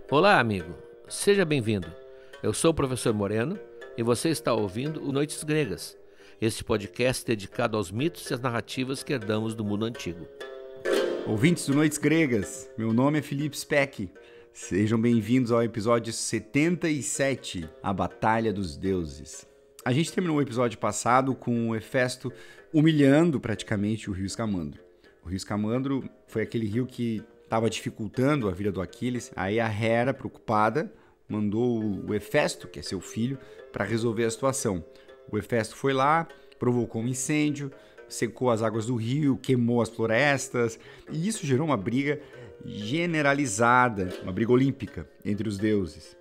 Olá, amigo. Seja bem-vindo. Eu sou o professor Moreno e você está ouvindo o Noites Gregas, este podcast dedicado aos mitos e às narrativas que herdamos do mundo antigo. Ouvintes do Noites Gregas, meu nome é Felipe Speck. Sejam bem-vindos ao episódio 77, A Batalha dos Deuses. A gente terminou o episódio passado com o Hefesto humilhando praticamente o rio Escamandro. O rio Escamandro foi aquele rio que estava dificultando a vida do Aquiles. Aí a Hera, preocupada, mandou o Hefesto, que é seu filho, para resolver a situação. O Hefesto foi lá, provocou um incêndio, secou as águas do rio, queimou as florestas, e isso gerou uma briga generalizada, uma briga olímpica entre os deuses.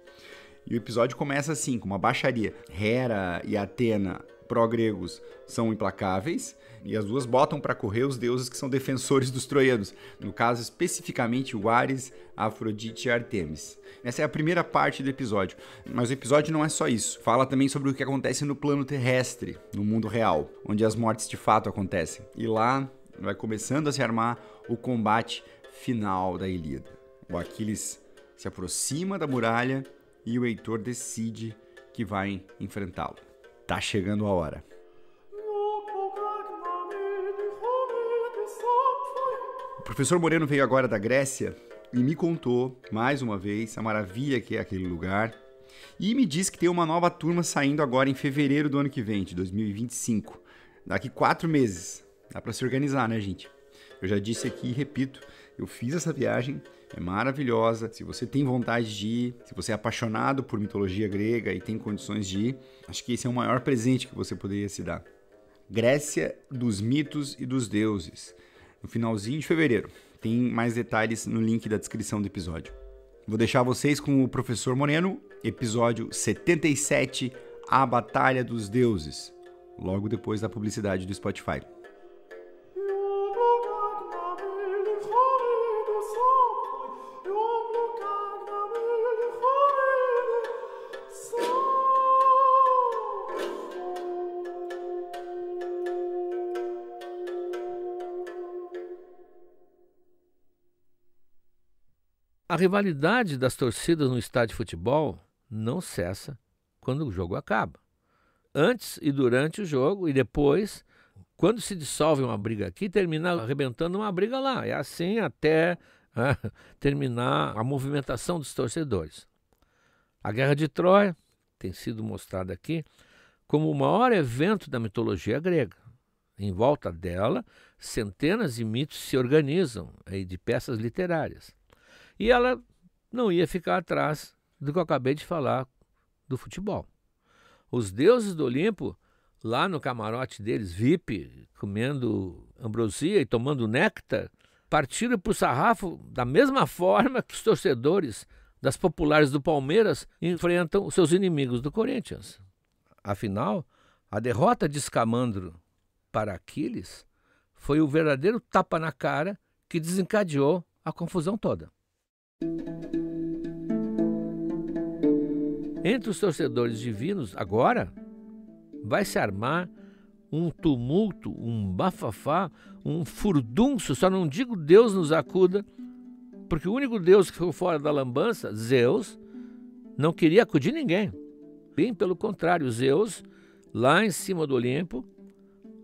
E o episódio começa assim, com uma baixaria. Hera e Atena, pró-gregos, são implacáveis, e as duas botam para correr os deuses que são defensores dos troianos. No caso, especificamente o Ares, Afrodite e Artemis. Essa é a primeira parte do episódio. Mas o episódio não é só isso. Fala também sobre o que acontece no plano terrestre, no mundo real, onde as mortes de fato acontecem. E lá vai começando a se armar o combate final da Ilíada. O Aquiles se aproxima da muralha e o Heitor decide que vai enfrentá-lo. Tá chegando a hora. O professor Moreno veio agora da Grécia e me contou, mais uma vez, a maravilha que é aquele lugar. E me disse que tem uma nova turma saindo agora em fevereiro do ano que vem, de 2025. Daqui 4 meses. Dá para se organizar, né, gente? Eu já disse aqui e repito, eu fiz essa viagem, é maravilhosa. Se você tem vontade de ir, se você é apaixonado por mitologia grega e tem condições de ir, acho que esse é o maior presente que você poderia se dar. Grécia dos mitos e dos deuses. No finalzinho de fevereiro. Tem mais detalhes no link da descrição do episódio. Vou deixar vocês com o professor Moreno, episódio 77, A Batalha dos Deuses, logo depois da publicidade do Spotify. A rivalidade das torcidas no estádio de futebol não cessa quando o jogo acaba. Antes e durante o jogo e depois, quando se dissolve uma briga aqui, termina arrebentando uma briga lá. É assim até terminar a movimentação dos torcedores. A Guerra de Troia tem sido mostrada aqui como o maior evento da mitologia grega. Em volta dela, centenas de mitos se organizam de peças literárias. E ela não ia ficar atrás do que eu acabei de falar do futebol. Os deuses do Olimpo, lá no camarote deles, VIP, comendo ambrosia e tomando néctar, partiram para o sarrafo da mesma forma que os torcedores das populares do Palmeiras enfrentam os seus inimigos do Corinthians. Afinal, a derrota de Escamandro para Aquiles foi o verdadeiro tapa na cara que desencadeou a confusão toda. Entre os torcedores divinos, agora, vai se armar um tumulto, um bafafá, um furdunço, só não digo Deus nos acuda, porque o único Deus que ficou fora da lambança, Zeus, não queria acudir ninguém. Bem pelo contrário, Zeus, lá em cima do Olimpo,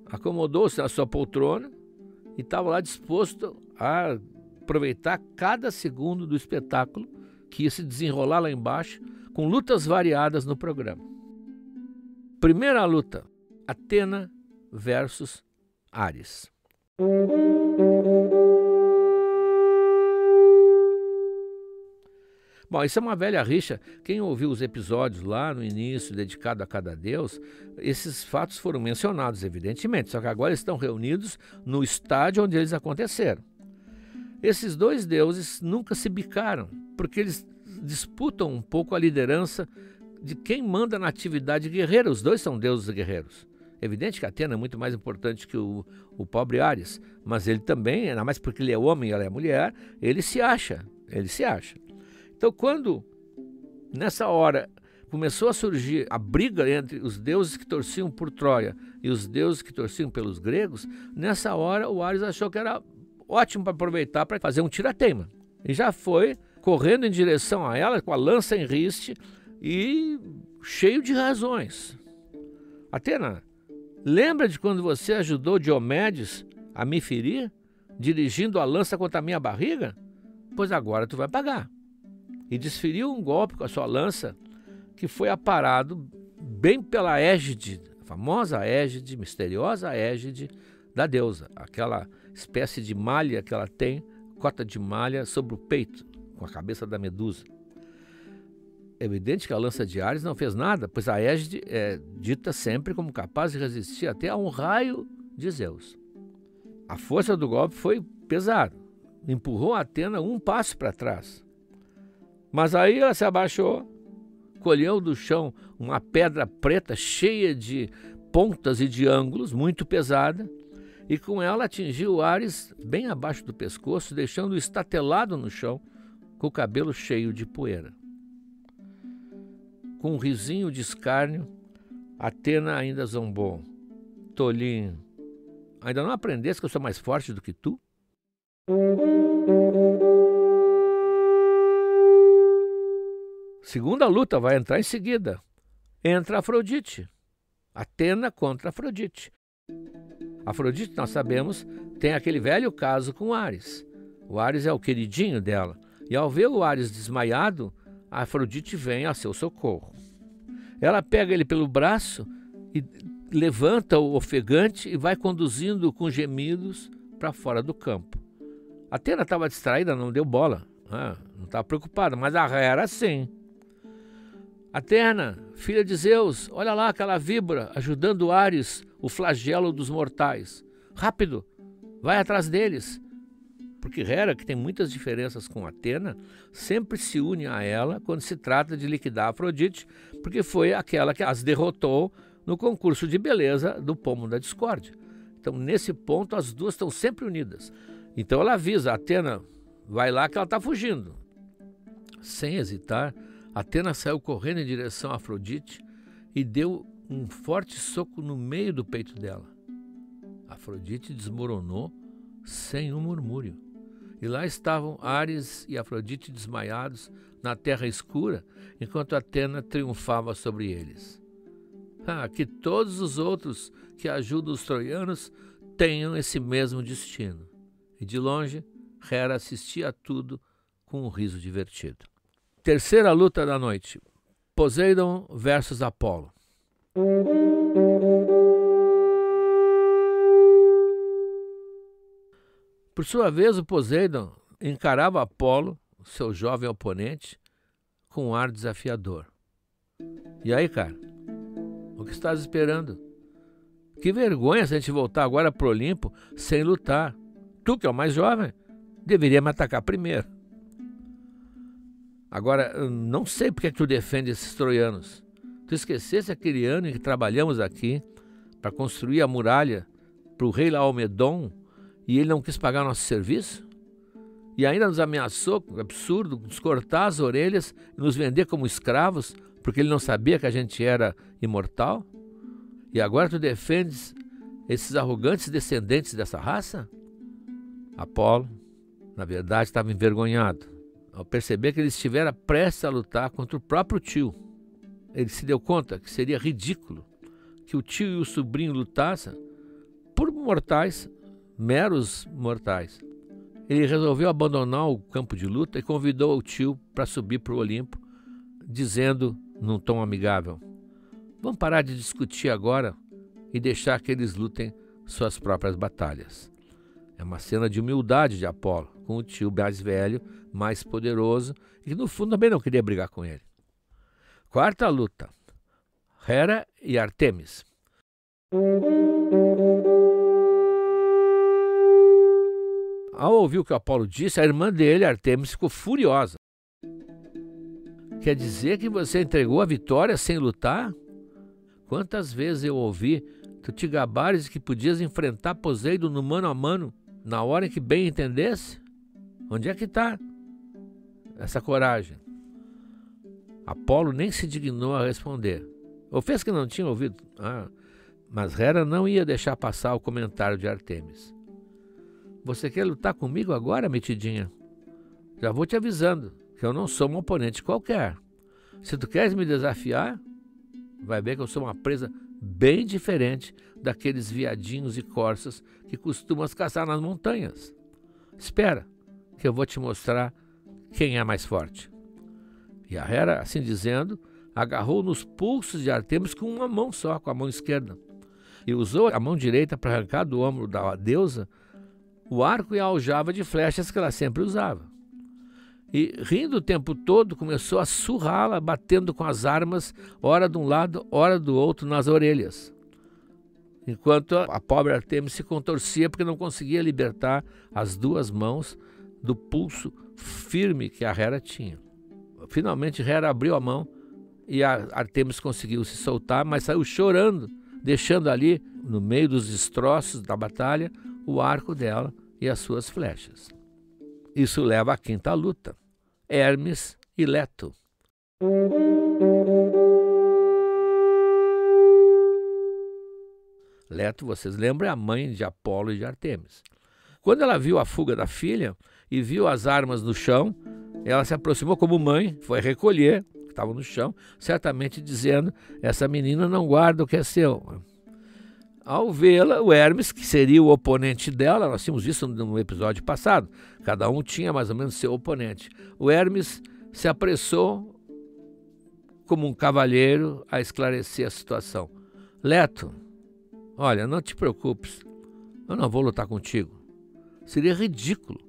acomodou-se na sua poltrona e estava lá disposto a aproveitar cada segundo do espetáculo que ia se desenrolar lá embaixo, com lutas variadas no programa. Primeira luta, Atena versus Ares. Bom, isso é uma velha rixa. Quem ouviu os episódios lá no início, dedicado a cada deus, esses fatos foram mencionados, evidentemente, só que agora estão reunidos no estádio onde eles aconteceram. Esses dois deuses nunca se bicaram, porque eles disputam um pouco a liderança de quem manda na atividade guerreira. Os dois são deuses guerreiros. Evidente que Atena é muito mais importante que o pobre Ares, mas ele também, ainda mais porque ele é homem e ela é mulher, ele se acha. Então, quando, nessa hora, começou a surgir a briga entre os deuses que torciam por Troia e os deuses que torciam pelos gregos, nessa hora o Ares achou que era ótimo para aproveitar para fazer um tira-teima. E já foi correndo em direção a ela, com a lança em riste e cheio de razões. Atena, lembra de quando você ajudou Diomedes a me ferir, dirigindo a lança contra a minha barriga? Pois agora tu vai pagar. E desferiu um golpe com a sua lança, que foi aparado bem pela égide, a famosa égide, misteriosa égide da deusa, aquela espécie de malha que ela tem, cota de malha sobre o peito, com a cabeça da Medusa. É evidente que a lança de Ares não fez nada, pois a égide é dita sempre como capaz de resistir até a um raio de Zeus. A força do golpe foi pesada, empurrou a Atena um passo para trás. Mas aí ela se abaixou, colheu do chão uma pedra preta cheia de pontas e de ângulos, muito pesada, e com ela atingiu Ares bem abaixo do pescoço, deixando-o estatelado no chão, com o cabelo cheio de poeira. Com um risinho de escárnio, Atena ainda zombou. Tolinho, ainda não aprendeste que eu sou mais forte do que tu? Segunda luta vai entrar em seguida. Entra Afrodite. Atena contra Afrodite. Afrodite, nós sabemos, tem aquele velho caso com Ares. O Ares é o queridinho dela. E ao ver o Ares desmaiado, a Afrodite vem a seu socorro. Ela pega ele pelo braço e levanta-o ofegante e vai conduzindo com gemidos para fora do campo. Atena estava distraída, não deu bola. Não estava preocupada, mas a Hera sim. Atena, filha de Zeus, olha lá aquela víbora ajudando Ares, o flagelo dos mortais. Rápido, vai atrás deles. Porque Hera, que tem muitas diferenças com Atena, sempre se une a ela quando se trata de liquidar Afrodite, porque foi aquela que as derrotou no concurso de beleza do Pomo da Discórdia. Então, nesse ponto, as duas estão sempre unidas. Então ela avisa, Atena, vai lá que ela está fugindo. Sem hesitar, Atena saiu correndo em direção a Afrodite e deu um forte soco no meio do peito dela. Afrodite desmoronou sem um murmúrio. E lá estavam Ares e Afrodite desmaiados na terra escura, enquanto Atena triunfava sobre eles. Que todos os outros que ajudam os troianos tenham esse mesmo destino. E de longe, Hera assistia a tudo com um riso divertido. Terceira luta da noite. Poseidon versus Apolo. Por sua vez, o Poseidon encarava Apolo, seu jovem oponente, com um ar desafiador. E aí, cara? O que estás esperando? Que vergonha se a gente voltar agora pro Olimpo sem lutar. Tu, que é o mais jovem, deveria me atacar primeiro. Agora, eu não sei porque tu defende esses troianos. Tu esquecesse aquele ano em que trabalhamos aqui para construir a muralha para o rei Laomedon e ele não quis pagar nosso serviço? E ainda nos ameaçou, absurdo, nos cortar as orelhas e nos vender como escravos porque ele não sabia que a gente era imortal? E agora tu defendes esses arrogantes descendentes dessa raça? Apolo, na verdade, estava envergonhado ao perceber que ele estivera prestes a lutar contra o próprio tio. Ele se deu conta que seria ridículo que o tio e o sobrinho lutassem por mortais, meros mortais. Ele resolveu abandonar o campo de luta e convidou o tio para subir para o Olimpo, dizendo num tom amigável: vamos parar de discutir agora e deixar que eles lutem suas próprias batalhas. É uma cena de humildade de Apolo, com o tio mais velho, mais poderoso, e que no fundo também não queria brigar com ele. Quarta luta. Hera e Artemis. Ao ouvir o que Apolo disse, a irmã dele, Artemis, ficou furiosa. Quer dizer que você entregou a vitória sem lutar? Quantas vezes eu ouvi tu te gabares que podias enfrentar Poseidon no mano a mano, na hora em que bem entendesse? Onde é que está essa coragem? Apolo nem se dignou a responder. Ou fez que não tinha ouvido. Mas Hera não ia deixar passar o comentário de Artemis. Você quer lutar comigo agora, metidinha? Já vou te avisando que eu não sou um oponente qualquer. Se tu queres me desafiar, vai ver que eu sou uma presa bem diferente daqueles viadinhos e corças que costumam caçar nas montanhas. Espera, que eu vou te mostrar quem é mais forte. E a Hera, assim dizendo, agarrou nos pulsos de Ártemis com uma mão só, com a mão esquerda, e usou a mão direita para arrancar do ombro da deusa o arco e a aljava de flechas que ela sempre usava. E, rindo o tempo todo, começou a surrá-la, batendo com as armas, ora de um lado, ora do outro, nas orelhas, enquanto a pobre Ártemis se contorcia porque não conseguia libertar as duas mãos do pulso firme que a Hera tinha. Finalmente, Hera abriu a mão e a Ártemis conseguiu se soltar, mas saiu chorando, deixando ali, no meio dos destroços da batalha, o arco dela e as suas flechas. Isso leva à quinta luta: Hermes e Leto. Leto, vocês lembram, é a mãe de Apolo e de Ártemis. Quando ela viu a fuga da filha e viu as armas no chão, ela se aproximou como mãe, foi recolher, que estava no chão, certamente dizendo: essa menina não guarda o que é seu. Ao vê-la, o Hermes, que seria o oponente dela, nós tínhamos visto no episódio passado, cada um tinha mais ou menos seu oponente. O Hermes se apressou como um cavalheiro a esclarecer a situação. Leto, olha, não te preocupes, eu não vou lutar contigo. Seria ridículo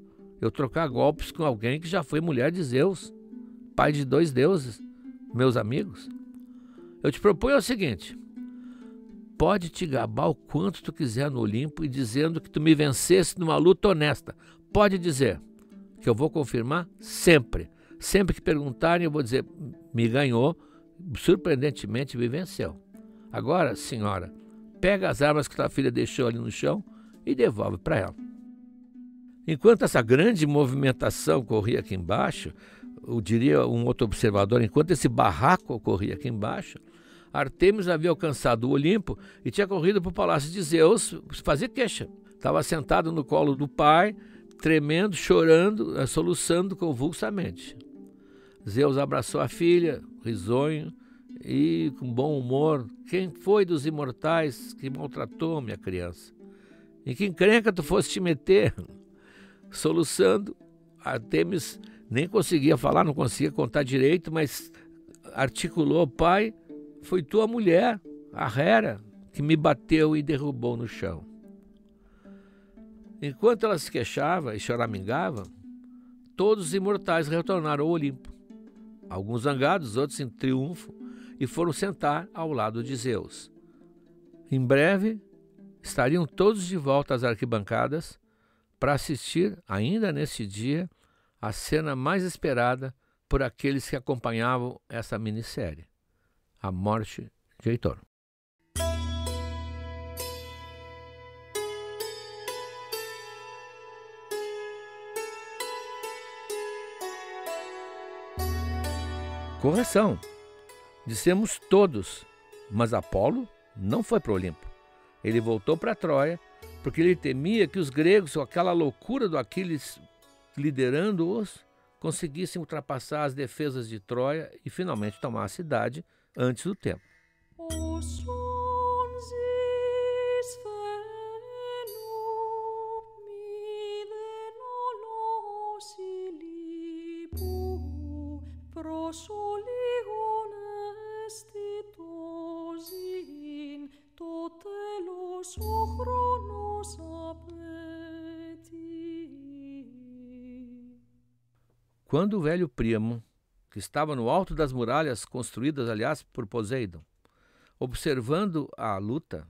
eu trocar golpes com alguém que já foi mulher de Zeus, pai de 2 deuses, meus amigos. Eu te proponho o seguinte: pode te gabar o quanto tu quiser no Olimpo e dizendo que tu me vencesse numa luta honesta. Pode dizer, que eu vou confirmar sempre. Sempre que perguntarem, eu vou dizer: me ganhou, surpreendentemente me venceu. Agora, senhora, pega as armas que tua filha deixou ali no chão e devolve para ela. Enquanto essa grande movimentação corria aqui embaixo, eu diria um outro observador, enquanto esse barraco ocorria aqui embaixo, Ártemis havia alcançado o Olimpo e tinha corrido para o palácio de Zeus fazer queixa. Estava sentado no colo do pai, tremendo, chorando, soluçando convulsamente. Zeus abraçou a filha, risonho e com bom humor: quem foi dos imortais que maltratou minha criança? Em que encrenca tu foste te meter? Soluçando, Ártemis nem conseguia falar, não conseguia contar direito, mas articulou: pai, foi tua mulher, a Hera, que me bateu e derrubou no chão. Enquanto ela se queixava e choramingava, todos os imortais retornaram ao Olimpo. Alguns zangados, outros em triunfo, e foram sentar ao lado de Zeus. Em breve, estariam todos de volta às arquibancadas para assistir, ainda neste dia, a cena mais esperada por aqueles que acompanhavam essa minissérie: a morte de Heitor. Correção, dissemos todos, mas Apolo não foi para o Olimpo. Ele voltou para Troia porque ele temia que os gregos, com aquela loucura do Aquiles liderando-os, conseguissem ultrapassar as defesas de Troia e finalmente tomar a cidade antes do tempo. Quando o velho Príamo, que estava no alto das muralhas construídas, aliás, por Poseidon, observando a luta,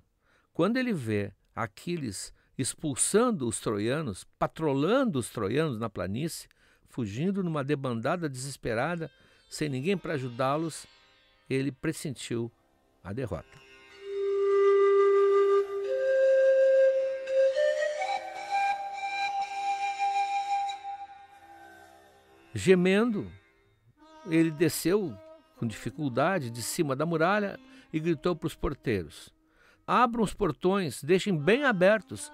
quando ele vê Aquiles expulsando os troianos, patrolando os troianos na planície, fugindo numa debandada desesperada, sem ninguém para ajudá-los, ele pressentiu a derrota. Gemendo, ele desceu com dificuldade de cima da muralha e gritou para os porteiros: abram os portões, deixem bem abertos,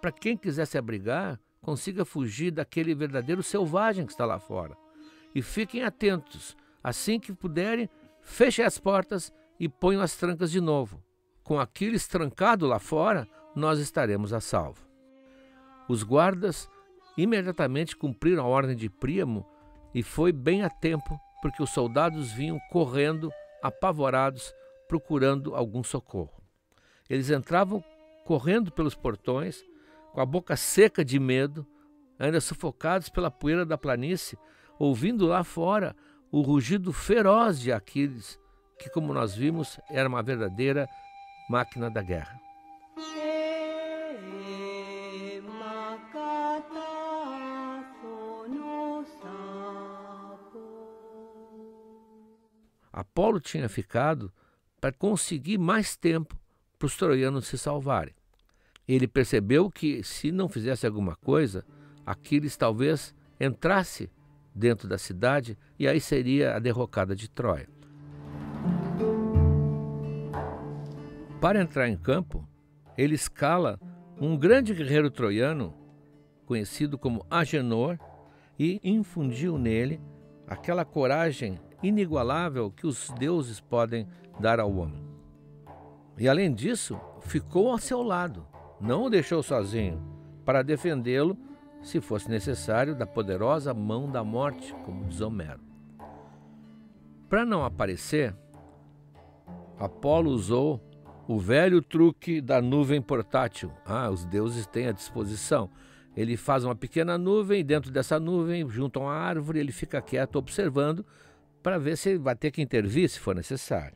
para quem quiser se abrigar, consiga fugir daquele verdadeiro selvagem que está lá fora. e fiquem atentos. Assim que puderem, fechem as portas e ponham as trancas de novo. Com Aquiles trancado lá fora, nós estaremos a salvo. Os guardas imediatamente cumpriram a ordem de Príamo e foi bem a tempo, porque os soldados vinham correndo, apavorados, procurando algum socorro. Eles entravam correndo pelos portões, com a boca seca de medo, ainda sufocados pela poeira da planície, ouvindo lá fora o rugido feroz de Aquiles, que, como nós vimos, era uma verdadeira máquina da guerra. Apolo tinha ficado para conseguir mais tempo para os troianos se salvarem. Ele percebeu que, se não fizesse alguma coisa, Aquiles talvez entrasse dentro da cidade e aí seria a derrocada de Troia. Para entrar em campo, ele escala um grande guerreiro troiano, conhecido como Agenor, e infundiu nele aquela coragem inigualável que os deuses podem dar ao homem. E além disso, ficou ao seu lado, não o deixou sozinho, para defendê-lo, se fosse necessário, da poderosa mão da morte, como diz Homero. Para não aparecer, Apolo usou o velho truque da nuvem portátil. Os deuses têm à disposição. Ele faz uma pequena nuvem, e dentro dessa nuvem, junto a uma árvore, ele fica quieto observando para ver se ele vai ter que intervir se for necessário.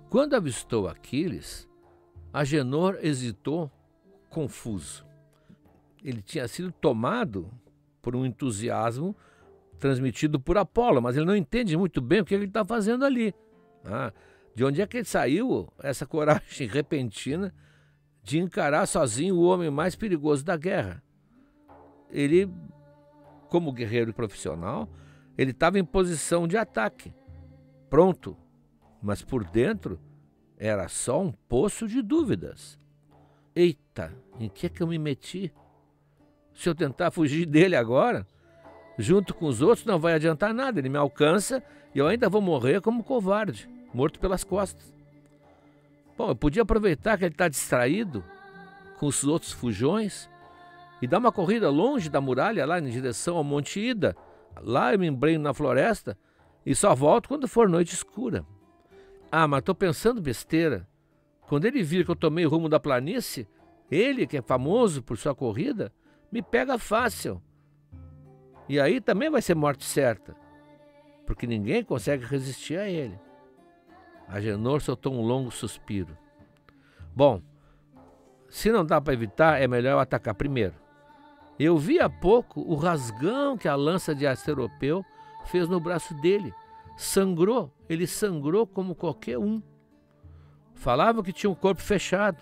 Quando avistou Aquiles, Agenor hesitou, confuso. Ele tinha sido tomado por um entusiasmo transmitido por Apolo, mas ele não entende muito bem o que ele está fazendo ali. De onde é que ele saiu essa coragem repentina de encarar sozinho o homem mais perigoso da guerra? Ele, como guerreiro profissional, ele estava em posição de ataque, pronto, mas por dentro era só um poço de dúvidas. Eita, em que é que eu me meti? Se eu tentar fugir dele agora, junto com os outros, não vai adiantar nada. Ele me alcança e eu ainda vou morrer como covarde, morto pelas costas. Bom, eu podia aproveitar que ele está distraído com os outros fujões e dar uma corrida longe da muralha, lá em direção ao Monte Ida. Lá eu me embrenho na floresta e só volto quando for noite escura. Mas estou pensando besteira. Quando ele vir que eu tomei o rumo da planície, ele, que é famoso por sua corrida, me pega fácil. E aí também vai ser morte certa, porque ninguém consegue resistir a ele. Agenor soltou um longo suspiro. Bom, se não dá para evitar, é melhor eu atacar primeiro. Eu vi há pouco o rasgão que a lança de Asteropeu fez no braço dele. Sangrou, ele sangrou como qualquer um. Falava que tinha um corpo fechado,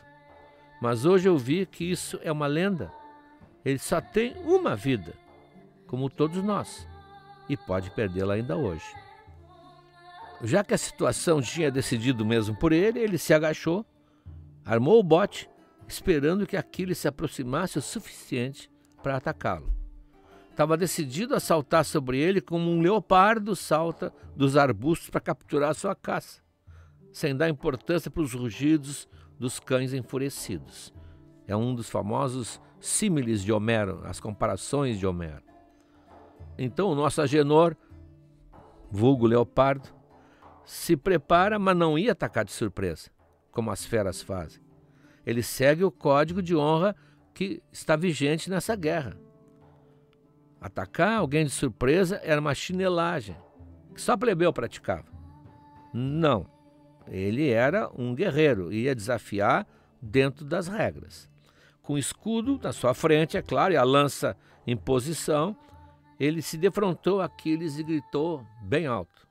mas hoje eu vi que isso é uma lenda. Ele só tem uma vida, como todos nós, e pode perdê-la ainda hoje. Já que a situação tinha decidido mesmo por ele, ele se agachou, armou o bote, esperando que Aquiles se aproximasse o suficiente para atacá-lo. Estava decidido a saltar sobre ele como um leopardo salta dos arbustos para capturar sua caça, sem dar importância para os rugidos dos cães enfurecidos. É um dos famosos símiles de Homero, as comparações de Homero. Então o nosso Agenor, vulgo leopardo, se prepara, mas não ia atacar de surpresa, como as feras fazem. Ele segue o código de honra que está vigente nessa guerra. Atacar alguém de surpresa era uma chinelagem, que só plebeu praticava. Não, ele era um guerreiro e ia desafiar dentro das regras. Com o escudo na sua frente, é claro, e a lança em posição, ele se defrontou a Aquiles e gritou bem alto: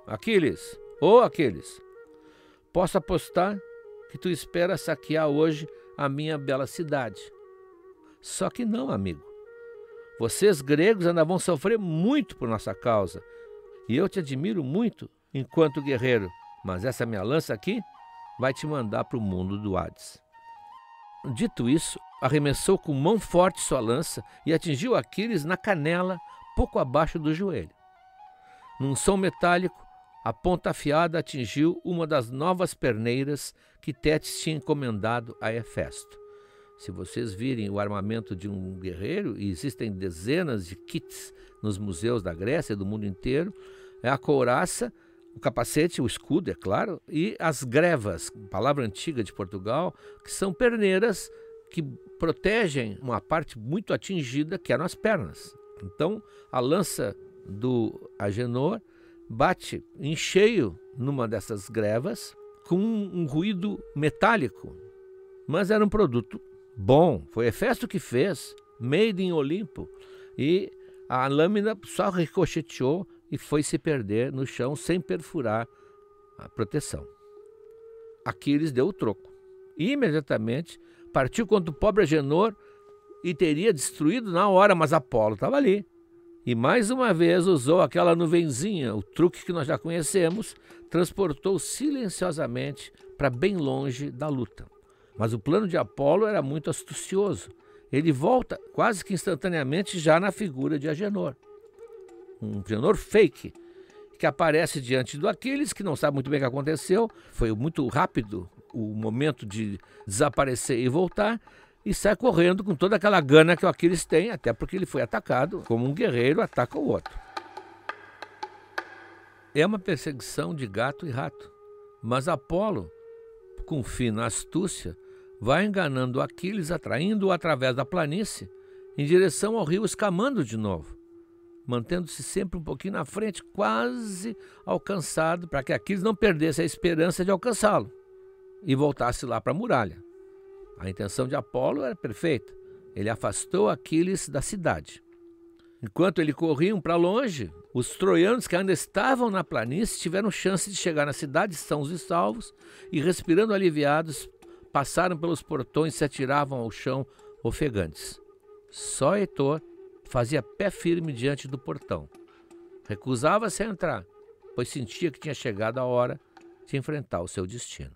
Aquiles, ô Aquiles, posso apostar que tu espera saquear hoje a minha bela cidade. Só que não, amigo. Vocês gregos ainda vão sofrer muito por nossa causa. E eu te admiro muito enquanto guerreiro, mas essa minha lança aqui vai te mandar para o mundo do Hades. Dito isso, arremessou com mão forte sua lança e atingiu Aquiles na canela, pouco abaixo do joelho. Num som metálico, a ponta afiada atingiu uma das novas perneiras que Tétis tinha encomendado a Hefesto. Se vocês virem o armamento de um guerreiro, e existem dezenas de kits nos museus da Grécia e do mundo inteiro, é a couraça, o capacete, o escudo, é claro, e as grevas, palavra antiga de Portugal, que são perneiras que protegem uma parte muito atingida, que eram as pernas. Então, a lança do Agenor bate em cheio numa dessas grevas com um ruído metálico, mas era um produto bom. Foi Hefesto que fez, made in Olimpo, e a lâmina só ricocheteou e foi se perder no chão sem perfurar a proteção. Aquiles deu o troco. E imediatamente partiu contra o pobre Agenor e teria destruído na hora, mas Apolo estava ali. E mais uma vez usou aquela nuvenzinha, o truque que nós já conhecemos, transportou silenciosamente para bem longe da luta. Mas o plano de Apolo era muito astucioso. Ele volta quase que instantaneamente já na figura de Agenor. Um Agenor fake, que aparece diante do Aquiles, que não sabe muito bem o que aconteceu. Foi muito rápido o momento de desaparecer e voltar, e sai correndo com toda aquela gana que o Aquiles tem, até porque ele foi atacado, como um guerreiro ataca o outro. É uma perseguição de gato e rato, mas Apolo, com fina astúcia, vai enganando Aquiles, atraindo-o através da planície, em direção ao rio Escamando de novo, mantendo-se sempre um pouquinho na frente, quase alcançado, para que Aquiles não perdesse a esperança de alcançá-lo e voltasse lá para a muralha. A intenção de Apolo era perfeita. Ele afastou Aquiles da cidade. Enquanto ele corriam para longe, os troianos que ainda estavam na planície tiveram chance de chegar na cidade sãos e salvos e, respirando aliviados, passaram pelos portões e se atiravam ao chão ofegantes. Só Heitor fazia pé firme diante do portão. Recusava-se a entrar, pois sentia que tinha chegado a hora de enfrentar o seu destino.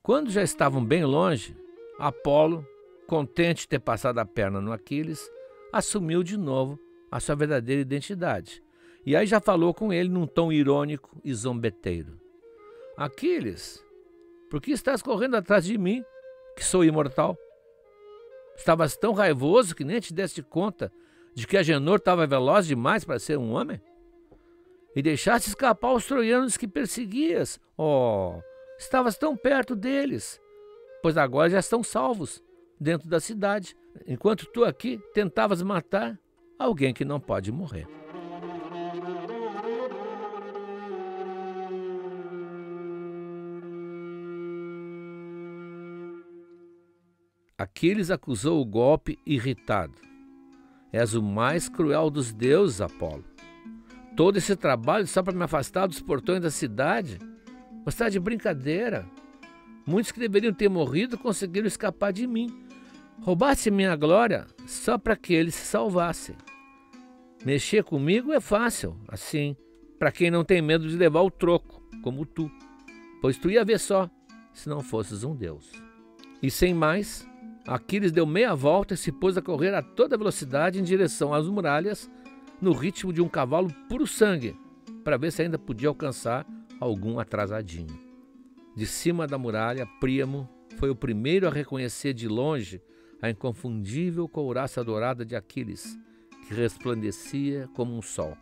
Quando já estavam bem longe, Apolo, contente de ter passado a perna no Aquiles, assumiu de novo a sua verdadeira identidade. E aí já falou com ele num tom irônico e zombeteiro. Aquiles, por que estás correndo atrás de mim, que sou imortal? Estavas tão raivoso que nem te deste conta de que Agenor estava veloz demais para ser um homem? E deixaste escapar os troianos que perseguias. Oh, estavas tão perto deles, pois agora já estão salvos dentro da cidade, enquanto tu aqui tentavas matar alguém que não pode morrer. Aquiles acusou o golpe irritado. És o mais cruel dos deuses, Apolo. Todo esse trabalho só para me afastar dos portões da cidade? Você está de brincadeira. Muitos que deveriam ter morrido conseguiram escapar de mim. Roubaste minha glória só para que eles se salvassem. Mexer comigo é fácil, assim, para quem não tem medo de levar o troco, como tu. Pois tu ia ver só, se não fosses um deus. E sem mais, Aquiles deu meia volta e se pôs a correr a toda velocidade em direção às muralhas, no ritmo de um cavalo puro sangue, para ver se ainda podia alcançar algum atrasadinho. De cima da muralha, Príamo foi o primeiro a reconhecer de longe a inconfundível couraça dourada de Aquiles, que resplandecia como um sol.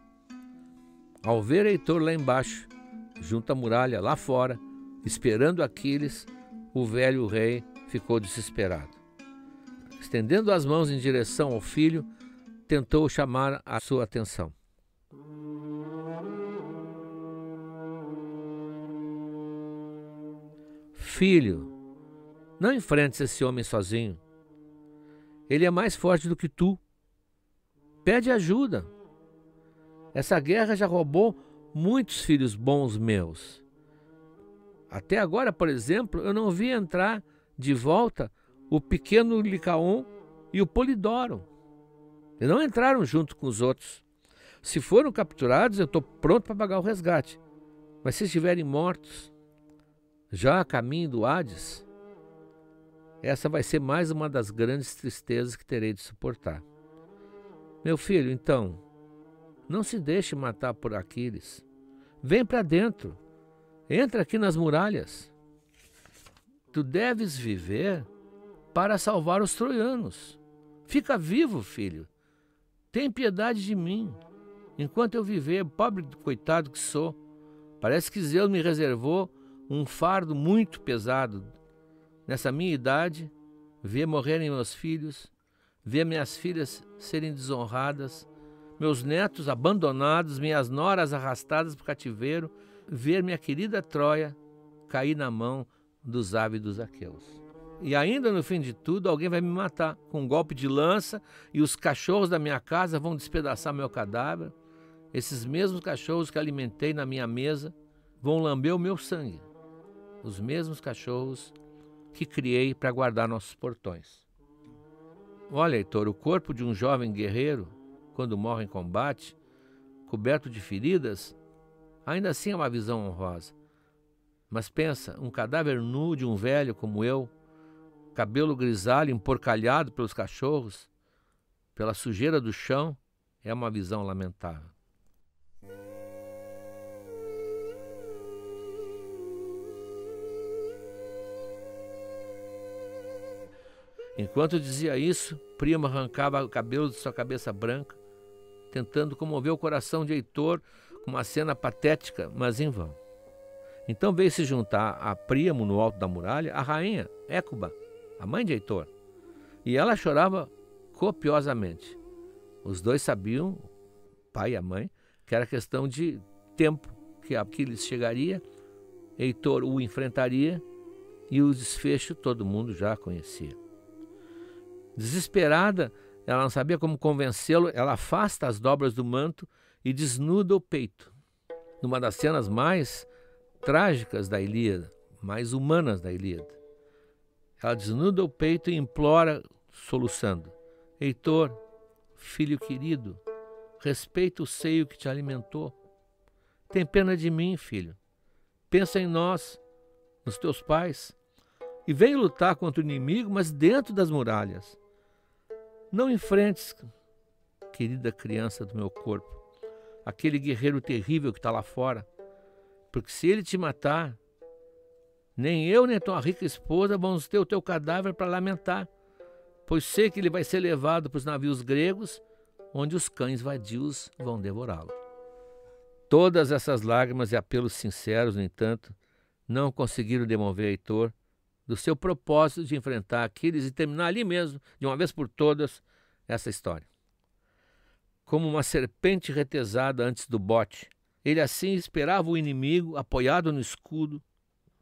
Ao ver Heitor lá embaixo, junto à muralha, lá fora, esperando Aquiles, o velho rei ficou desesperado. Estendendo as mãos em direção ao filho, tentou chamar a sua atenção. Filho, não enfrentes esse homem sozinho. Ele é mais forte do que tu. Pede ajuda. Essa guerra já roubou muitos filhos bons meus. Até agora, por exemplo, eu não vi entrar de volta o pequeno Licaon e o Polidoro. E não entraram junto com os outros. Se foram capturados, eu estou pronto para pagar o resgate. Mas se estiverem mortos, já a caminho do Hades, essa vai ser mais uma das grandes tristezas que terei de suportar. Meu filho, então, não se deixe matar por Aquiles. Vem para dentro. Entra aqui nas muralhas. Tu deves viver para salvar os troianos. Fica vivo, filho. Tem piedade de mim. Enquanto eu viver, pobre coitado que sou, parece que Zeus me reservou um fardo muito pesado. Nessa minha idade, ver morrerem meus filhos, ver minhas filhas serem desonradas, meus netos abandonados, minhas noras arrastadas para o cativeiro, ver minha querida Troia cair na mão dos ávidos aqueus. E ainda no fim de tudo, alguém vai me matar com um golpe de lança e os cachorros da minha casa vão despedaçar meu cadáver. Esses mesmos cachorros que alimentei na minha mesa vão lamber o meu sangue. Os mesmos cachorros que criei para guardar nossos portões. Olha, Heitor, o corpo de um jovem guerreiro, quando morre em combate, coberto de feridas, ainda assim é uma visão honrosa. Mas pensa, um cadáver nu de um velho como eu, cabelo grisalho emporcalhado pelos cachorros, pela sujeira do chão, é uma visão lamentável. Enquanto dizia isso, Príamo arrancava o cabelo de sua cabeça branca, tentando comover o coração de Heitor com uma cena patética, mas em vão. Então veio se juntar a Príamo no alto da muralha a rainha Hécuba, a mãe de Heitor, e ela chorava copiosamente. Os dois sabiam, o pai e a mãe, que era questão de tempo que Aquiles chegaria, Heitor o enfrentaria e o desfecho todo mundo já conhecia. Desesperada, ela não sabia como convencê-lo, ela afasta as dobras do manto e desnuda o peito. Numa das cenas mais trágicas da Ilíada, mais humanas da Ilíada. Ela desnuda o peito e implora, soluçando: Heitor, filho querido, respeita o seio que te alimentou. Tem pena de mim, filho. Pensa em nós, nos teus pais, e vem lutar contra o inimigo, mas dentro das muralhas. Não enfrentes, querida criança do meu corpo, aquele guerreiro terrível que está lá fora, porque se ele te matar, nem eu nem tua rica esposa vamos ter o teu cadáver para lamentar, pois sei que ele vai ser levado para os navios gregos, onde os cães vadios vão devorá-lo. Todas essas lágrimas e apelos sinceros, no entanto, não conseguiram demover Heitor do seu propósito de enfrentar Aquiles e terminar ali mesmo, de uma vez por todas, essa história. Como uma serpente retesada antes do bote, ele assim esperava o inimigo, apoiado no escudo,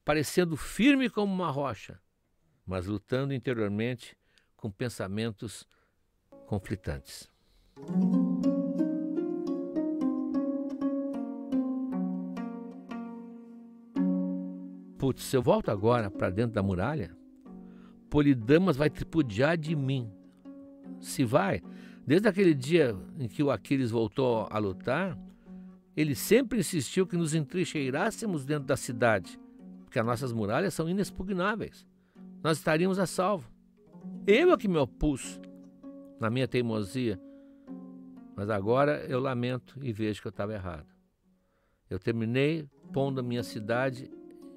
parecendo firme como uma rocha, mas lutando interiormente com pensamentos conflitantes. Putz, se eu volto agora para dentro da muralha, Polidamas vai tripudiar de mim. Se vai, desde aquele dia em que o Aquiles voltou a lutar, ele sempre insistiu que nos entrincheirássemos dentro da cidade, porque as nossas muralhas são inexpugnáveis. Nós estaríamos a salvo. Eu é que me opus na minha teimosia, mas agora eu lamento e vejo que eu estava errado. Eu terminei pondo a minha cidade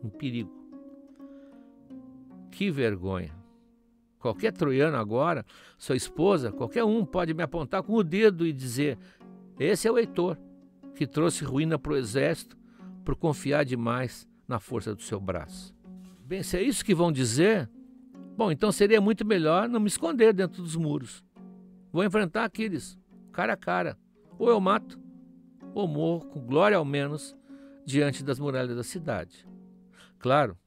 em perigo. Que vergonha! Qualquer troiano agora, sua esposa, qualquer um pode me apontar com o dedo e dizer: esse é o Heitor, que trouxe ruína para o exército por confiar demais na força do seu braço. Bem, se é isso que vão dizer, bom, então seria muito melhor não me esconder dentro dos muros. Vou enfrentar Aquiles, cara a cara. Ou eu mato, ou morro com glória ao menos diante das muralhas da cidade. Claro,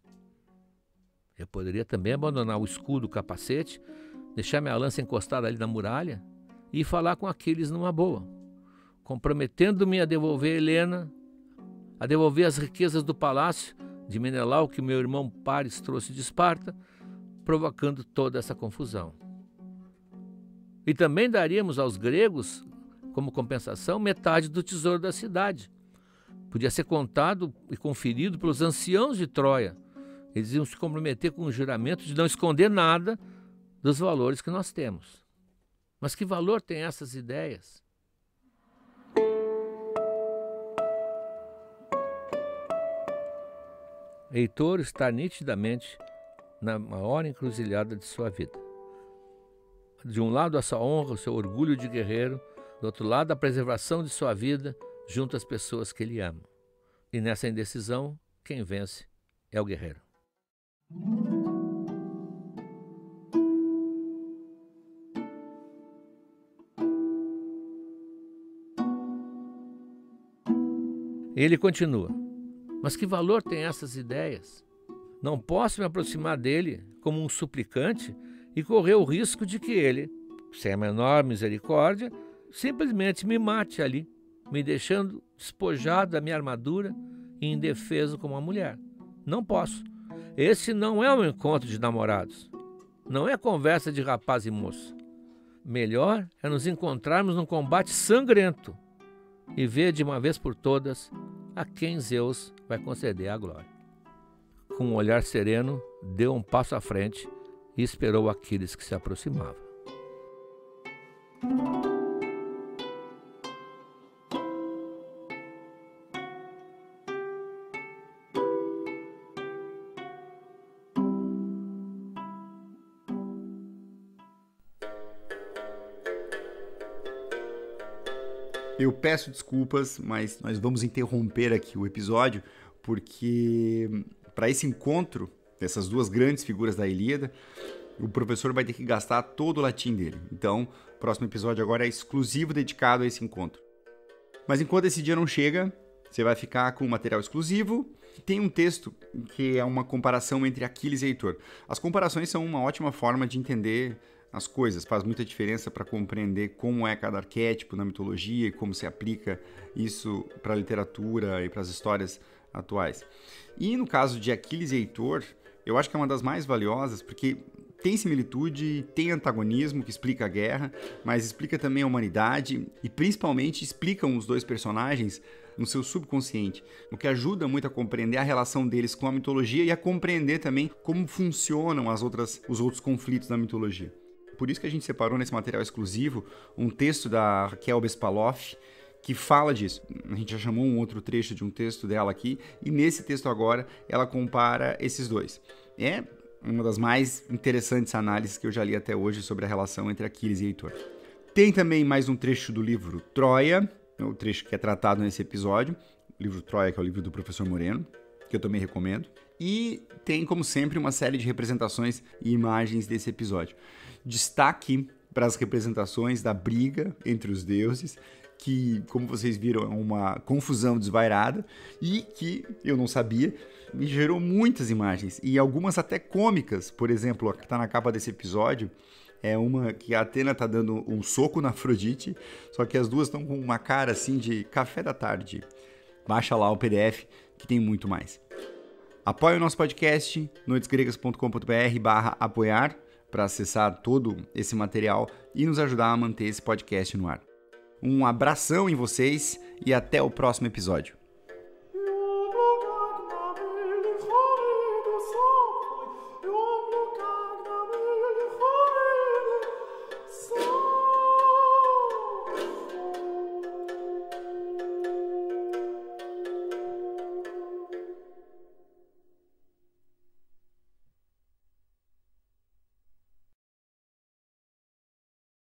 eu poderia também abandonar o escudo, o capacete, deixar minha lança encostada ali na muralha e falar com Aquiles numa boa, comprometendo-me a devolver Helena, a devolver as riquezas do palácio de Menelau que meu irmão Paris trouxe de Esparta, provocando toda essa confusão. E também daríamos aos gregos como compensação, metade do tesouro da cidade. Podia ser contado e conferido pelos anciãos de Troia. Eles iam se comprometer com o juramento de não esconder nada dos valores que nós temos. Mas que valor tem essas ideias? Heitor está nitidamente na maior encruzilhada de sua vida. De um lado, a sua honra, o seu orgulho de guerreiro. Do outro lado, a preservação de sua vida junto às pessoas que ele ama. E nessa indecisão, quem vence é o guerreiro. Ele continua: mas que valor tem essas ideias? Não posso me aproximar dele como um suplicante e correr o risco de que ele, sem a menor misericórdia, simplesmente me mate ali, me deixando despojado da minha armadura e indefeso como uma mulher. Não posso. Esse não é um encontro de namorados. Não é conversa de rapaz e moça. Melhor é nos encontrarmos num combate sangrento e ver de uma vez por todas a quem Zeus vai conceder a glória. Com um olhar sereno, deu um passo à frente e esperou Aquiles, que se aproximava. Eu peço desculpas, mas nós vamos interromper aqui o episódio, porque para esse encontro dessas duas grandes figuras da Ilíada, o professor vai ter que gastar todo o latim dele. Então, o próximo episódio agora é exclusivo, dedicado a esse encontro. Mas enquanto esse dia não chega, você vai ficar com um material exclusivo. Tem um texto que é uma comparação entre Aquiles e Heitor. As comparações são uma ótima forma de entender as coisas, faz muita diferença para compreender como é cada arquétipo na mitologia e como se aplica isso para a literatura e para as histórias atuais. E no caso de Aquiles e Heitor, eu acho que é uma das mais valiosas, porque tem similitude, tem antagonismo que explica a guerra, mas explica também a humanidade e principalmente explicam os dois personagens no seu subconsciente, o que ajuda muito a compreender a relação deles com a mitologia e a compreender também como funcionam os outros conflitos da mitologia. Por isso que a gente separou nesse material exclusivo um texto da Raquel Bespaloff que fala disso. A gente já chamou um outro trecho de um texto dela aqui, e nesse texto agora ela compara esses dois. É uma das mais interessantes análises que eu já li até hoje sobre a relação entre Aquiles e Heitor. Tem também mais um trecho do livro Troia, o trecho que é tratado nesse episódio, o livro Troia, que é o livro do professor Moreno, que eu também recomendo. E tem, como sempre, uma série de representações e imagens desse episódio. Destaque para as representações da briga entre os deuses, que, como vocês viram, é uma confusão desvairada e que, eu não sabia, me gerou muitas imagens e algumas até cômicas. Por exemplo, a que está na capa desse episódio é uma que a Atena está dando um soco na Afrodite, só que as duas estão com uma cara assim de café da tarde. Baixa lá o PDF que tem muito mais. Apoie o nosso podcast, noitesgregas.com.br/apoiar, para acessar todo esse material e nos ajudar a manter esse podcast no ar. Um abração em vocês e até o próximo episódio.